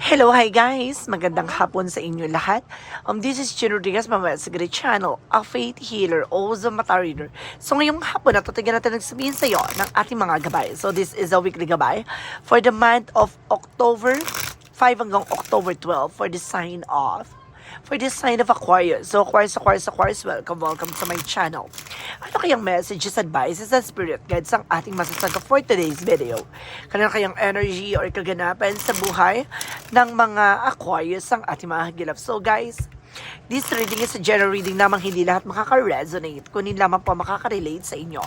Hello, hi guys! Magandang hapon sa inyo lahat. This is Chin Rodriguez, Mama sa Great Channel, a faith healer, also mata reader. So ngayong hapon na tutigan natin nagsabihin sa iyo ng ating mga gabay. So this is a weekly gabay for the month of October 5 hanggang October 12 for the sign of Aquarius. So Aquarius, welcome sa my channel. Ano kayang messages, advices, and spirit guides ang ating masasaga for today's video? Kanina kayang energy or kaganapan sa buhay ng mga Aquarius ang ating mga hagilap. So guys, this reading is a general reading namang hindi lahat makaka-resonate, kunin lamang po makaka-relate sa inyo.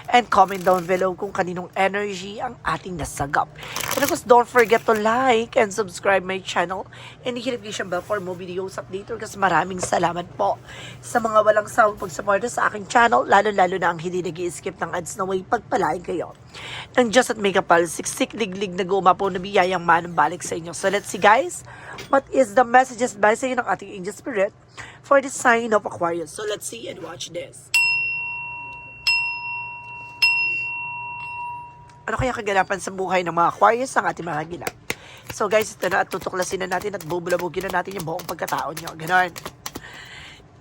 And comment down below kung kaninong energy ang ating nasagap. And of course, don't forget to like and subscribe my channel and hit notification bell for more videos updated kasi maraming salamat po sa mga walang sawang pagsuporta sa aking channel, lalo-lalo na ang hindi nag-i-skip ng ads na way pagpalain kayo. Nang Diyos at may kapal, siksik, liglig na gumapo na biyayang manambalik sa inyo. So let's see guys, what is the messages by sa inyo ng ating angel spirit for the sign of Aquarius. So let's see and watch this. Ano kaya kaganapan sa buhay ng mga Aquarius ang ating mga hagilap? So guys, ito na at tutuklasin na natin at bubulabugin na natin yung buong pagkatao nyo. Ganon.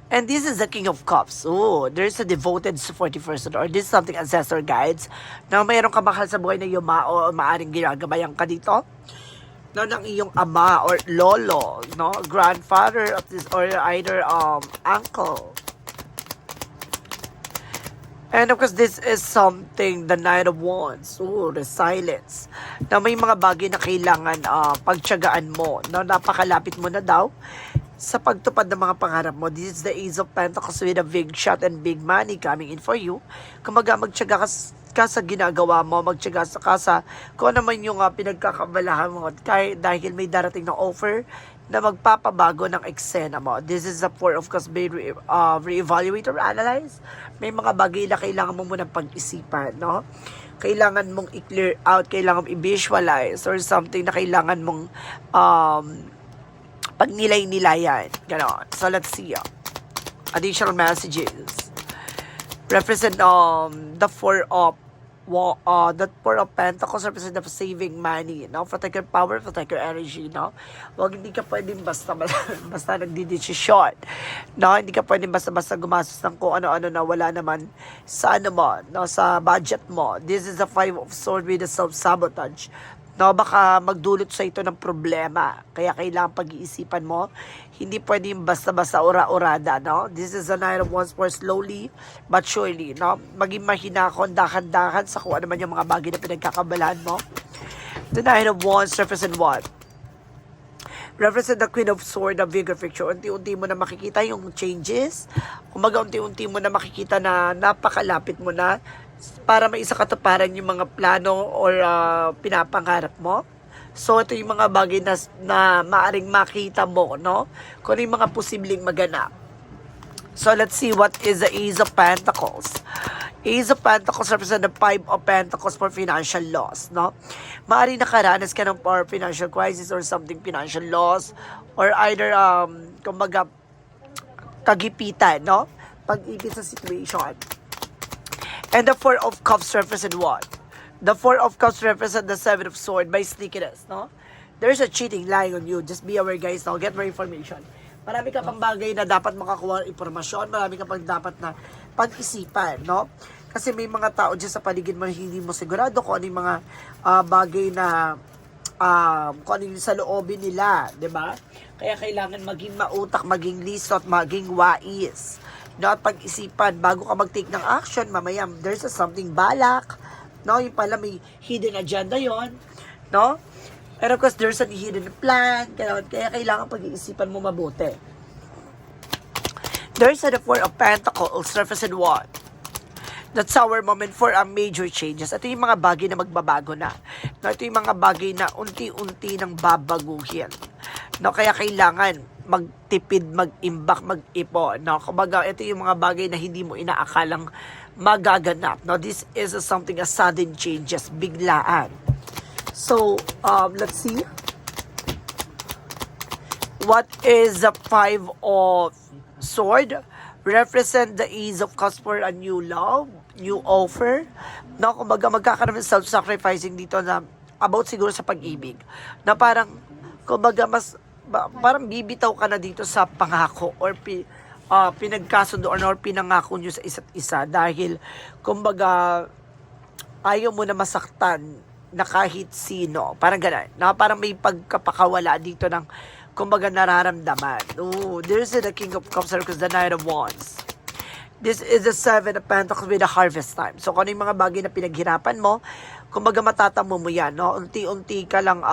And this is the King of Cups. Oh, there's a devoted supportive person or this is something ancestor guides na mayroong kamahal sa buhay na yumao o maaring ginagabayan ka dito. No, ng iyong ama or lolo, no, grandfather of this or either uncle. And of course, this is something, the Knight of Wands, the silence, na may mga bagay na kailangan pagtiyagaan mo, na napakalapit mo na daw sa pagtupad ng mga pangarap mo. This is the Ace of Pentacles with a big shot and big money coming in for you. Kumaga magtiyaga ka sa ginagawa mo, magtiyaga ka sa kung ano man yung pinagkakabalahan mo dahil may darating na offer na magpapabago ng eksena mo. This is the Four of Cups, re-evaluate or analyze. May mga bagay na kailangan mo munang pag-isipan, no? Kailangan mong i-clear out, kailangan mong i-visualize or something na kailangan mong pagnilay-nilayan. Ganon. So let's see. Additional messages. Represent the Four of Pentacles represent the saving money, no? Protect your power, protect your energy, no? Huwag hindi ka pwedeng basta nagdidesisyon, no? Hindi ka pwedeng basta gumastos ng kung ano-ano na wala naman sa ano mo, no? Sa budget mo. This is the Five of Swords with the self-sabotage. No, baka magdulot sa ito ng problema. Kaya kailangan pag-iisipan mo. Hindi pwedeng basta-basta ura-urada, no? This is a Knight of Wands for slowly but surely, no? Maging mahinahon, dahan-dahan sa kung ano man yung mga bagay na pinagkakabalahan mo. The Knight of Wands represent what? Represent the Queen of Swords, the bigger picture. Unti-unti mo na makikita yung changes. Kumaga, unti-unti mo na makikita na napakalapit mo na para may isa katuparan yung mga plano or pinapangarap mo. So, ito yung mga bagay na maaring makita mo, no? Kung ano yung mga posibleng maganap. So, let's see what is the Ace of Pentacles. Ace of Pentacles represent the Five of Pentacles for financial loss, no? Maaring nakaranas ka ng financial crisis or something financial loss or either, kumbaga, kagipitan, no? Pag-ipit sa situation. And the Four of Cups represent what? The Four of Cups represent the Seven of Swords by sneakiness, no? There's a cheating lying on you. Just be aware, guys, no? Get more information. Marami ka pang bagay na dapat makakuha ng impormasyon. Marami ka pang dapat na pag-isipan, no? Kasi may mga tao dyan sa paligid mo hindi mo sigurado kung ano yung mga bagay na kung ano yung sa loobin nila, di ba? Kaya kailangan maging mautak, maging lisot, maging wais. No, at pag-isipan, bago ka mag-take ng action, mamaya, there's something balak, no, yung pala may hidden agenda yon, no, and of course, there's a hidden plan, kaya kailangan pag-iisipan mo mabuti. There's the Four of Pentacles, represent what? That's our moment for a major changes. Ito yung mga bagay na magbabago na. No, ito yung mga bagay na unti-unti nang babaguhin. No, kaya kailangan magtipid, mag-imbak, mag-ipon. No, kumbaga, ito yung mga bagay na hindi mo inaakalang magaganap. No, this is something a sudden changes, biglaan. So, let's see. What is the Five of Swords? Represent the Ace of Cups for a new love, new offer. No, kumbaga magkakaroon ng self-sacrificing dito na about siguro sa pag-ibig. Na parang kumbaga parang bibitaw ka na dito sa pangako or pinagkasundo or pinangako nyo sa isa't isa dahil kumbaga ayaw mo na masaktan na kahit sino. Parang gano'n. Na parang may pagkapakawala dito ng kumbaga nararamdaman. Oh, there's the King of Cups because the Knight of Wands. This is the Seven of Pentacles with the harvest time. So, kung ano yung mga bagay na pinaghirapan mo, kumbaga matatamo mo yan, no? Unti-unti ka lang,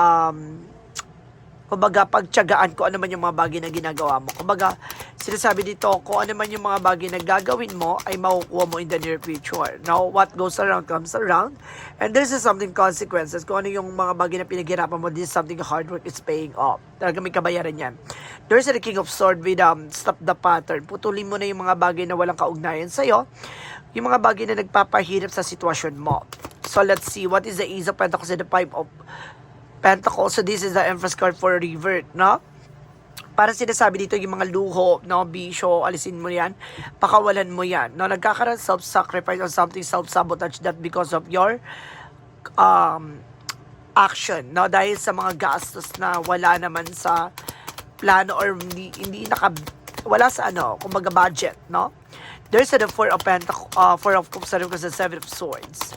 kumbaga pagtiyagaan kung ano man yung mga bagay na ginagawa mo. Kumbaga, sinasabi dito, kung ano man yung mga bagay na gagawin mo, ay makukuha mo in the near future. Now, what goes around comes around. And this is something consequences. Kung ano yung mga bagay na pinaghirapan mo, this is something hard work is paying off. Talaga may kabayaran yan. There's the King of Swords with stop the pattern. Putulin mo na yung mga bagay na walang kaugnayan sa'yo. Yung mga bagay na nagpapahirap sa sitwasyon mo. So, let's see. What is the Ace of Pentacles and the Five of Pentacles? So, this is the Empress card for revert, no? Parang sinasabi dito yung mga luho, no, bisyo, alisin mo yan, pakawalan mo yan, no? Nagkakaroon self-sacrifice or something self-sabotage that because of your action, no? Dahil sa mga gastos na wala naman sa plano or hindi wala sa kumbaga budget, no? There's the Four of Pentacles, Four of Cups, because the Seven of Swords.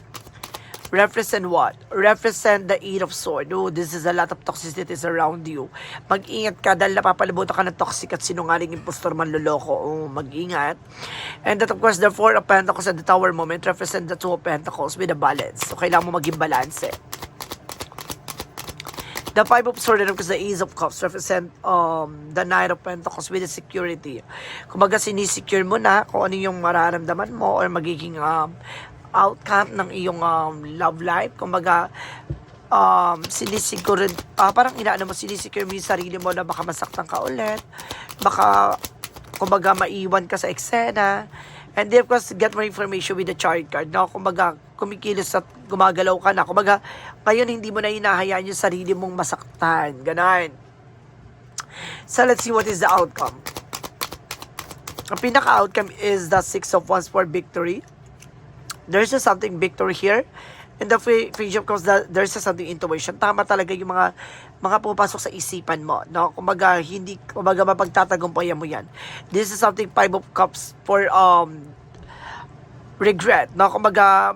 Represent what? Represent the Eight of Swords. Oh, this is a lot of toxicities around you. Mag-ingat ka dahil napapalibutan ka ng toxic at sinungaling impostor manloloko. Oh, mag-ingat. And that of course, the Four of Pentacles at the Tower moment represent the Two of Pentacles with a balance. So, kailangan mo maging balance. The Five of Swords and the Ace of Cups represent the Knight of Pentacles with the security. Kumbaga, sinisecure mo na kung ano yung mararamdaman mo or magiging outcome ng iyong love life. Kumbaga, sinisecure, parang sinisecure mo yung sarili mo na baka masaktan ka ulit, baka, kumbaga, maiwan ka sa eksena. And then, of course, get more information with the chart card, no? Kumbaga, kumikilos at gumagalaw ka na. Kumbaga, ngayon, hindi mo na hinahayaan yung sarili mong masaktan. Ganon. So, let's see what is the outcome. Ang pinaka-outcome is the Six of Wands for victory. There's just something victory here. In the Page of Cups, there's just something intuition. Tama talaga yung mga pupasok sa isipan mo, no? Kumbaga, mapagtatagumpayan mo yan. This is something Five of Cups for regret, no? Kumbaga,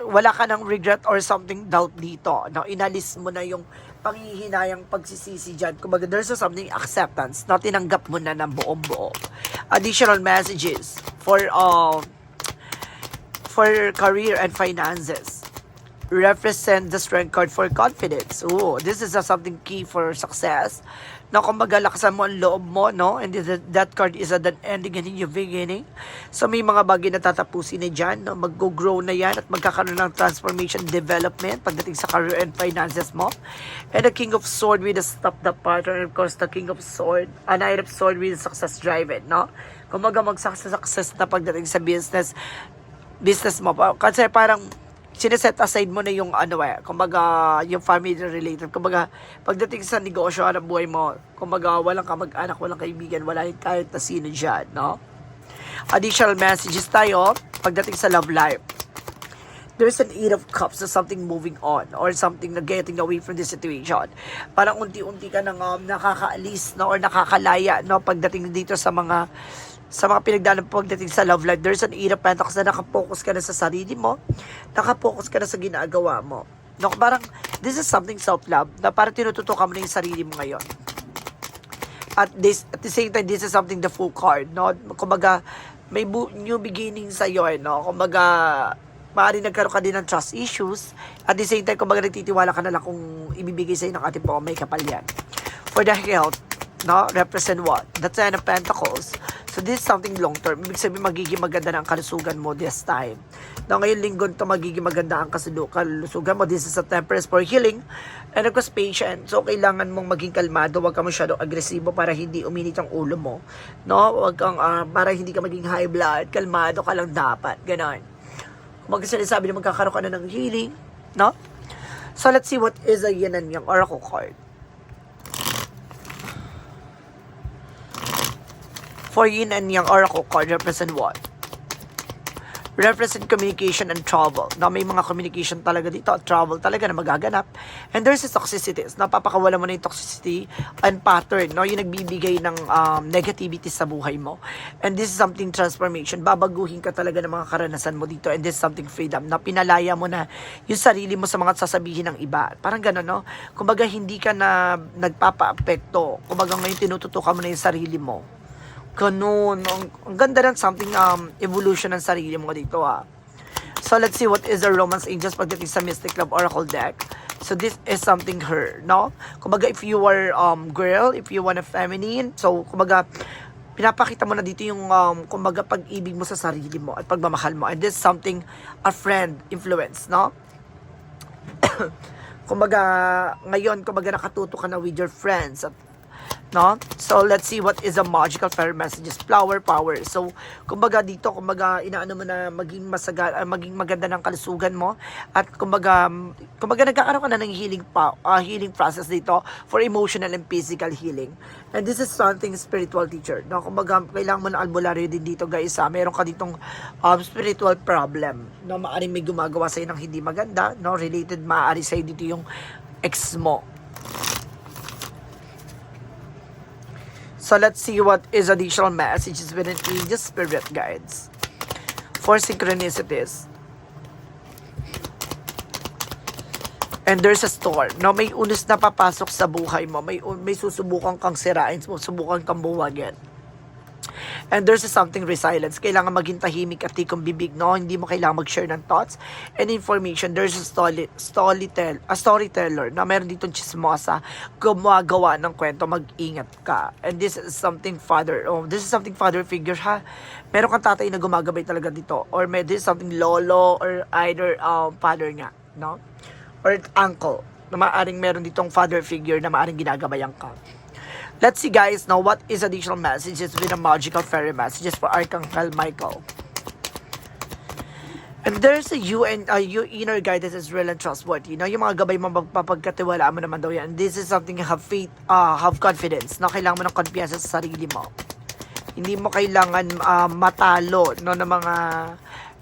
wala ka ng regret or something doubt dito, no? Inalis mo na yung panghihinayang pagsisisi dyan. Kumbaga, there's just something acceptance, no? Tinanggap mo na ng buong-buo. Additional messages for career and finances. Represent the Strength card for confidence. Oh, this is something key for success. Na kumbaga lakasan mo ang loob mo, no? And that card is an ending and a new beginning. So may mga bagay na tatapusin na dyan, no? Mag-grow na yan at magkakaroon ng transformation development pagdating sa career and finances mo. And the King of Sword with the stop the pattern. And of course, the King of Sword, a Knight of Sword with success driven, no? Kumbaga mag-success na pagdating sa business mo. Kasi parang sineset aside mo na yung kumbaga yung family related. Kumbaga pagdating sa negosyo ng buhay mo, kumbaga walang kamag-anak, walang kaibigan, wala kahit na sino dyan, no? Additional messages tayo pagdating sa love life. There's an Eight of Cups, so something moving on or something na getting away from the situation. Parang unti-unti ka nang nakakaalis, no, or nakakalaya, no, pagdating dito sa mga pinagdaanan pagdating sa love life. There's an Eight of Pentacles na nakapokus ka na sa sarili mo, nakapokus ka na sa ginagawa mo. No, parang, this is something self-love, na parang tinututukan mo na yung sarili mo ngayon. At the same time, this is something the Fool card, no? Kumbaga, may new beginning sa'yo, no? Kumbaga, maaari nagkaroon ka din ng trust issues. At the same time, kumbaga, nagtitiwala ka na lang kung ibibigay sa'yo ng ating po, may kapal yan. For the health, no? Represent what? The Ten of Pentacles. So, this is something long-term. Ibig sabihin, magiging maganda na ang kalusugan mo this time. Now, ngayon linggo to magiging maganda ang kalusugan mo. This is a Temperance for healing. And of course, patient. So, kailangan mong maging kalmado. Huwag ka masyadong agresibo para hindi uminit ang ulo mo. No? Huwag kang, para hindi ka maging high blood. Kalmado ka lang dapat. Ganon. Kung magsasabi na magkakaroon ka na ng healing. No? So, let's see what is a Yin and Yang Oracle card. For Yin and Yang Oracle card represent what? represent communication and travel. Na may mga communication talaga dito at travel talaga na magaganap. And there's a toxicity. Napapakawala mo na yung toxicity and pattern, no? Yung nagbibigay ng negativity sa buhay mo. And this is something transformation. Babaguhin ka talaga ng mga karanasan mo dito. And this is something freedom. Na pinalaya mo na yung sarili mo sa mga sasabihin ng iba. Parang gano'n, no? Kumbaga, hindi ka na nagpapa-apekto. Kumbaga, ngayon tinututukan mo na yung sarili mo. Ganun. Ang ganda ng something evolution ng sarili mo dito, ha. So, let's see what is the Romance Angels pagdating sa Mystic Love Oracle deck. So, this is something her, no? Kumbaga, if you are girl, if you want a feminine, so, kumbaga, pinapakita mo na dito yung, kumbaga, pag-ibig mo sa sarili mo at pagmamahal mo. And this is something, a friend influence, no? Kumbaga, ngayon, kumbaga, nakatuto ka na with your friends at no? So, let's see what is the magical fairy messages. Flower power. So, kumbaga dito, kumbaga, inaano mo na maging maging maganda ng kalusugan mo. At kumbaga nagkakaroon ka na ng healing process dito for emotional and physical healing. And this is something spiritual teacher. No? Kumbaga, kailangan mo na albularyo din dito, guys. Meron ka ditong spiritual problem. No? Maaaring may gumagawa sa'yo ng hindi maganda. No? Related, maaari sa'yo dito yung ex mo. So, let's see what is additional messages within Angel Spirit Guides for synchronicities. And there's a storm. No, may unos na papasok sa buhay mo. May susubukan kang sirain, susubukan kang buwagin. And there's something resilience. Kailangan maging tahimik at tikong bibig, no? Hindi mo kailangan mag-share ng thoughts and information. There's a storyteller na meron ditong chismosa, gumagawa ng kwento, mag-ingat ka. And this is something father figure, ha? Meron kang tatay na gumagabay talaga dito. Or this is something lolo or either father nga, no? Or uncle, na maaaring meron ditong father figure na maaaring ginagabayan ka. Let's see, guys, now what is additional messages with the magical fairy messages for Archangel Michael. And there's a you inner guidance is real and trustworthy. No, yung mga gabay mo magpapagkatiwalaan mo naman daw yan. This is something have faith, have confidence. No, kailangan mo ng kumpiyansa sa sarili mo. Hindi mo kailangan matalo, no, ng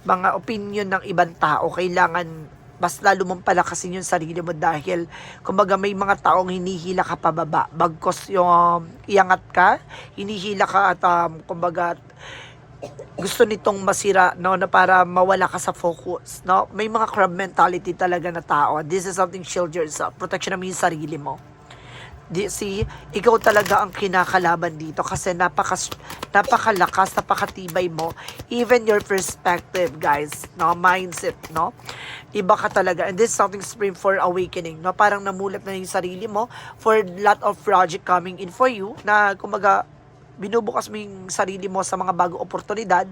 mga opinion ng ibang tao. Kailangan mas lalo mong palakasin yung sarili mo dahil kumbaga may mga taong hinihila ka pababa bagkos yung iangat ka, hinihila ka at kumbaga gusto nitong masira, no, na para mawala ka sa focus, no? May mga crab mentality talaga na tao. This is something shield yourself, protection mo yung sarili mo. See, ikaw talaga ang kinakalaban dito kasi napakalakas, napakatibay mo. Even your perspective, guys, no, mindset, no? Iba ka talaga. And this is something spring for awakening, no? Parang namulat na yung sarili mo for lot of project coming in for you na kumbaga binubukas mo yung sarili mo sa mga bagong oportunidad.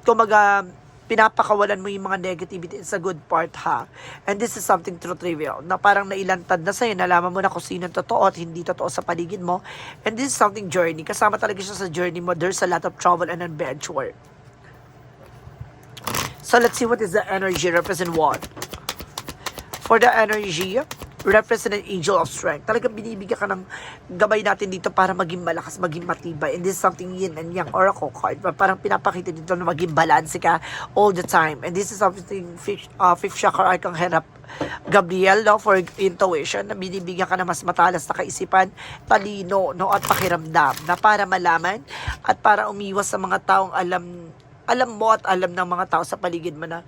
Kumbaga pinapakawalan mo yung mga negativity sa good part, ha. And this is something true trivial na parang nailantad na sa'yo, nalaman mo na kung sino totoo at hindi totoo sa paligid mo. And this is something journey. Kasama talaga siya sa journey mo. There's a lot of travel and adventure. So let's see what is the energy represent what. For the energy, represent an angel of strength. Talagang binibigyan ka ng gabay natin dito para maging malakas, maging matibay. And this is something yin and yang oracle card. Parang pinapakita dito na maging balance ka all the time. And this is something fifth chakra Archangel Gabriel, no, for intuition, na binibigyan ka na mas matalas na kaisipan, talino, no, at pakiramdam na para malaman at para umiwas sa mga taong alam mo at alam ng mga tao sa paligid mo na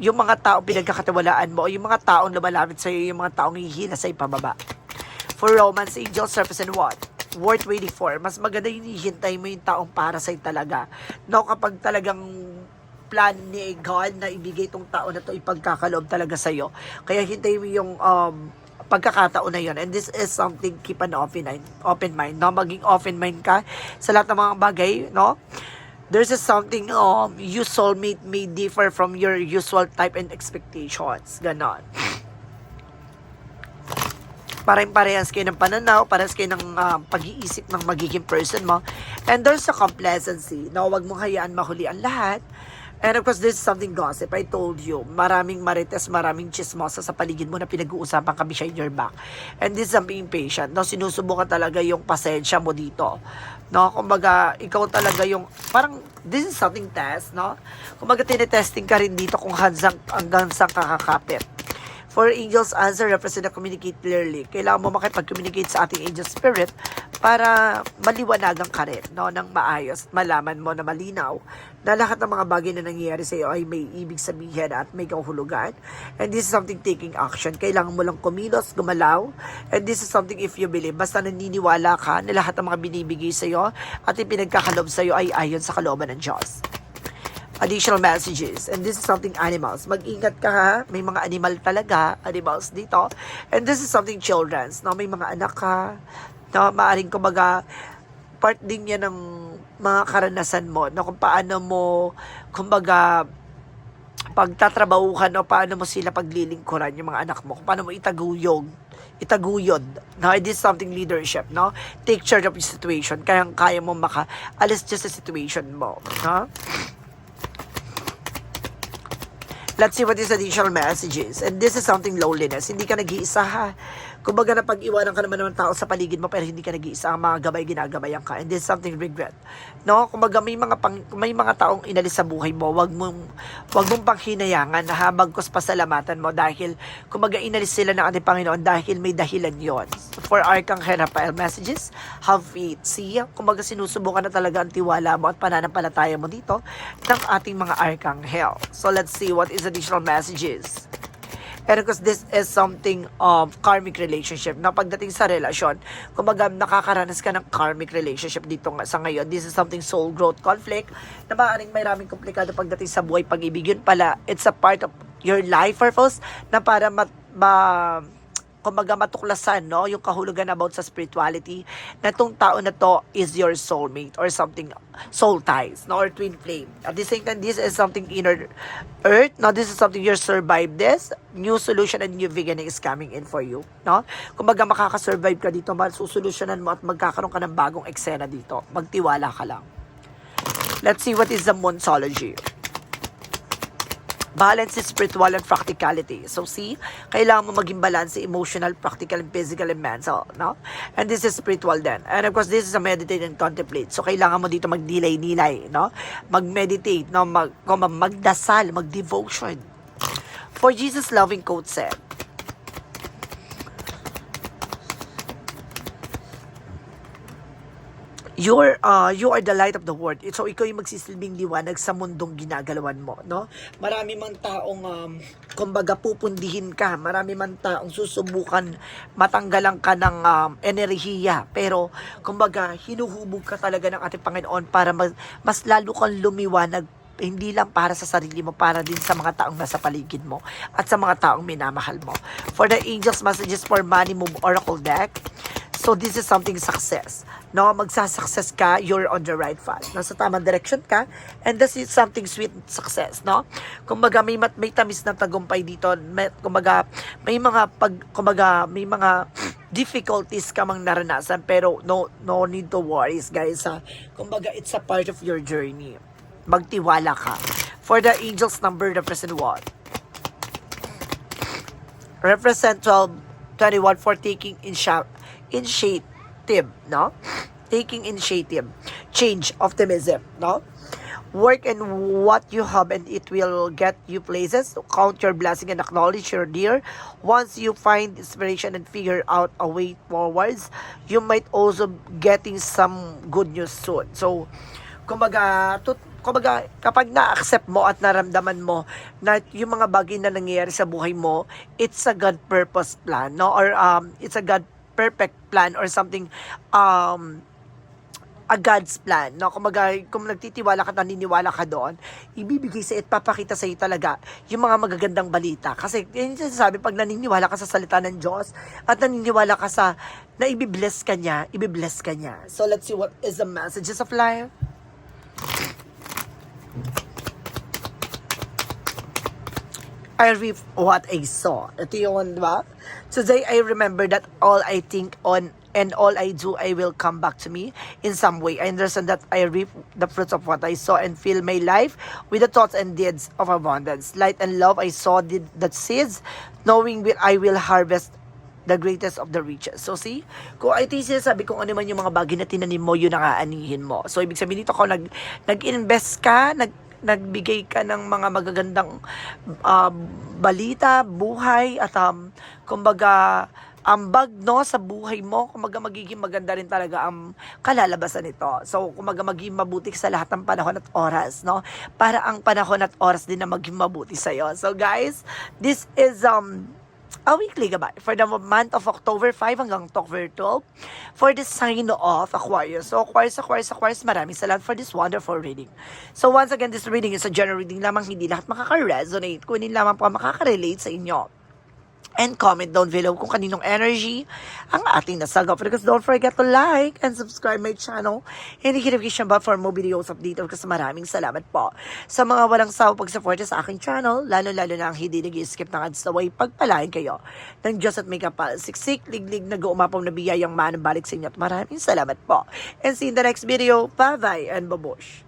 yung mga taong pinagkakatiwalaan mo o yung mga taong lumalapit sa iyo, yung mga taong hihila sa ipababa. For Romance Angels represent what? Worth waiting for. Mas maganda yung hihintay mo yung taong para sa'yo talaga. No, kapag talagang plan ni God na ibigay itong tao na to ipagkakaloob talaga sa'yo. Kaya hintay mo yung pagkakataon na yun. And this is something, keep an open mind. No? Maging open mind ka sa lahat ng mga bagay, no? There's something you soulmate may differ from your usual type and expectations. Ganon. Parehas kayo ng pananaw, parehas kayo ng pag-iisip ng magiging person mo. And there's a complacency. No, wag mong hayaan mahuli ang lahat. And of course, this is something gossip. I told you, maraming marites, maraming chismosa sa paligid mo na pinag-uusapan ka behind your back. And this is something impatient. No? Sinusubukan talaga yung pasensya mo dito. No? Kumbaga, ikaw talaga yung, parang, this is something test, no? Kumbaga, tinetesting ka rin dito kung hanggang saan kakakapit. For angels answer, represent na communicate clearly. Kailangan mo makipag-communicate sa ating angel spirit para maliwanagan ka rin, no, ng maayos at malaman mo na malinaw na lahat ng mga bagay na nangyayari sa iyo ay may ibig sabihin at may kahulugan. And this is something taking action. Kailangan mo lang kumilos, gumalaw. And this is something if you believe. Basta naniniwala ka na lahat ng mga binibigay sa iyo at ipinagkakalob sa iyo ay ayon sa kalooban ng Diyos. Additional messages. And this is something animals. Mag-ingat ka ha. May mga animal talaga. Animals dito. And this is something children's. No? May mga anak ka. No? Maaring kumbaga part din yan ng mga karanasan mo. No? Kung paano mo kumbaga pagtatrabaho ka, no? Paano mo sila paglilingkuran yung mga anak mo. Kung paano mo itaguyod. No? This is something leadership. No? Take charge of your situation. Kaya mo makaalis dyan sa situation mo. No? Let's see what is additional messages. And this is something loneliness. Hindi ka nag-iisa ha. Kumbaga na pag-iwanan ka naman ng tao sa paligid mo pero hindi ka nag-iisa. Ang mga gabay ginagabayan ka. And this is something regret. No? Kumbaga may mga taong inalis sa buhay mo. Wag mong panghinayangan na habagkos pasalamatan mo dahil kumbaga inalis sila ng ating Panginoon dahil may dahilan yon. For Archangel Raphael messages, have faith. See? Kumbaga sinusubukan na talaga ang tiwala mo at pananampalataya mo dito ng ating mga Archangel. So let's see what is additional messages. And because this is something karmic relationship. Na pagdating sa relasyon, kumbaga nakakaranas ka ng karmic relationship dito nga sa ngayon. This is something soul growth conflict na maaaring may maraming komplikado pagdating sa buhay pag-ibig. Yun pala, it's a part of your life purpose na para kumbaga matuklasan, no, yung kahulugan about sa spirituality na itong tao na to is your soulmate or something, soul ties, no, or twin flame. At the same time, this is something inner earth, no, this is something you survive this, new solution and new beginning is coming in for you, no. Kumbaga makakasurvive ka dito, masusolusyonan mo at magkakaroon ka ng bagong eksena dito. Magtiwala ka lang. Let's see what is the Monsology. Balance is spiritual and practicality. So see, kailangan mo maging balance emotional, practical, and physical, and mental, no? And this is spiritual then. And of course, this is a meditate and contemplate. So kailangan mo dito magdilay-nilay, no? Mag-meditate, no? Magdasal, mag-devotion. For Jesus' loving quote said, you are the light of the world. So, ikaw yung magsisilbing liwanag sa mundong ginagalawan mo, no? Marami man taong, kumbaga, pupundihin ka. Marami man taong susubukan matanggalan ka ng enerhiya. Pero, kumbaga, hinuhubog ka talaga ng ating Panginoon para mas lalo kang lumiwanag, hindi lang para sa sarili mo, para din sa mga taong nasa paligid mo at sa mga taong minamahal mo. For the angels messages for money move oracle deck. So this is something success. No, magsasuccess ka, you're on the right path. Nasa tamang direction ka, and this is something sweet success, no? Kumbaga may tamis na tagumpay dito. Kumbaga may mga difficulties ka mang naranasan pero no need to worry, guys. Ha? Kumbaga it's a part of your journey. Magtiwala ka. For the angels number represent what? Represent 1221 for taking initiative, no? Taking initiative, change, optimism, no? Work in what you have and it will get you places. Count your blessing and acknowledge your dear. Once you find inspiration and figure out a way forwards, you might also getting some good news soon. So, kumbaga, kapag na-accept mo at naramdaman mo na yung mga bagay na nangyayari sa buhay mo, it's a God purpose plan, no? Or it's a God perfect plan or something, a God's plan, no? Kumbaga, kung nagtitiwala ka, naniniwala ka doon, ibibigay sa papakita sa iyo talaga yung mga magagandang balita. Kasi, yun yung sinasabi, pag naniniwala ka sa salita ng Diyos at naniniwala ka sa, na ibibless ka niya. So, let's see what is the messages of life. I reap what I saw. Ito yun, di ba? Today, I remember that all I think on and all I do, I will come back to me in some way. I understand that I reap the fruits of what I saw and fill my life with the thoughts and deeds of abundance. Light and love, I saw that seeds, knowing that I will harvest the greatest of the riches. So see, kung ito yung sinasabi kung ano man yung mga bagay na tinanim mo, yun ang aanihin mo. So ibig sabihin dito, kung nag-invest ka, nagbigay ka ng mga magagandang balita, buhay, at kumbaga, ambag no sa buhay mo, kumaga magiging maganda rin talaga ang kalalabasan nito. So kumaga magiging mabuti sa lahat ng panahon at oras, no? Para ang panahon at oras din na maging mabuti sa iyo. So guys, this is a weekly gabay for the month of October 5 hanggang October 12 for the sign of Aquarius. So Aquarius, maraming salamat for this wonderful reading. So once again, this reading is a general reading lamang, hindi lahat makaka-resonate. Kunin lamang po makaka-relate sa inyo. And comment down below kung kaninong energy ang ating nasagap. Because don't forget to like and subscribe my channel and hit notification bell for more videos update. Kasi maraming salamat po sa mga walang sawa pag-support sa aking channel. Lalo-lalo na ang hindi nag-skip ng ads na way. Pagpalain kayo ng Diyos at may kapal. Siksik, liglig, nag-uumapong na biyayang manang balik sa inyo. At maraming salamat po. And see you in the next video. Bye-bye and babush.